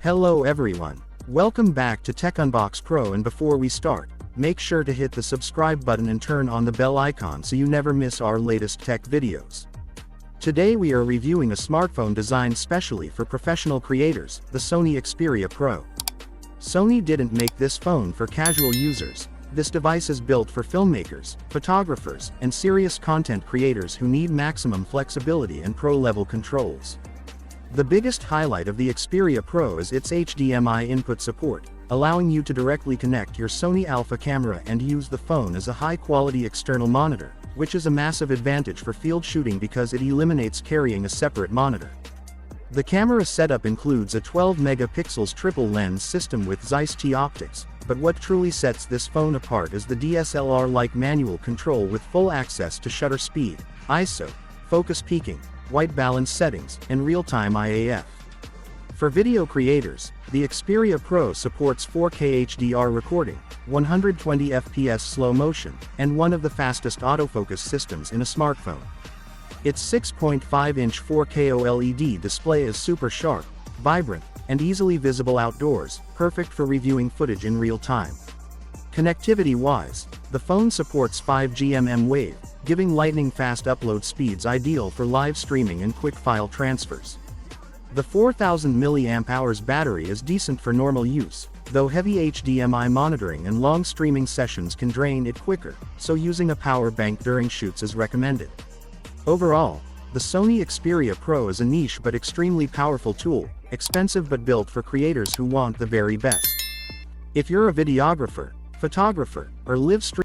Hello everyone. Welcome back to Techunbox Pro, and before we start, make sure to hit the subscribe button and turn on the bell icon so you never miss our latest tech videos. Today we are reviewing a smartphone designed specially for professional creators, the Sony Xperia Pro. Sony didn't make this phone for casual users. This device is built for filmmakers, photographers, and serious content creators who need maximum flexibility and pro-level controls. The biggest highlight of the Xperia Pro is its HDMI input support, allowing you to directly connect your Sony Alpha camera and use the phone as a high-quality external monitor, which is a massive advantage for field shooting because it eliminates carrying a separate monitor. The camera setup includes a 12-megapixels triple lens system with Zeiss T optics, but what truly sets this phone apart is the DSLR-like manual control with full access to shutter speed, ISO, focus peaking, white balance settings, and real-time IAF. For video creators, the Xperia Pro supports 4K HDR recording, 120 FPS slow motion, and one of the fastest autofocus systems in a smartphone. Its 6.5-inch 4K OLED display is super sharp, vibrant, and easily visible outdoors, perfect for reviewing footage in real time. Connectivity-wise, the phone supports 5G mmWave, giving lightning-fast upload speeds ideal for live streaming and quick file transfers. The 4000 mAh battery is decent for normal use, though heavy HDMI monitoring and long streaming sessions can drain it quicker, so using a power bank during shoots is recommended. Overall, the Sony Xperia Pro is a niche but extremely powerful tool, expensive but built for creators who want the very best. If you're a videographer, photographer, or live stream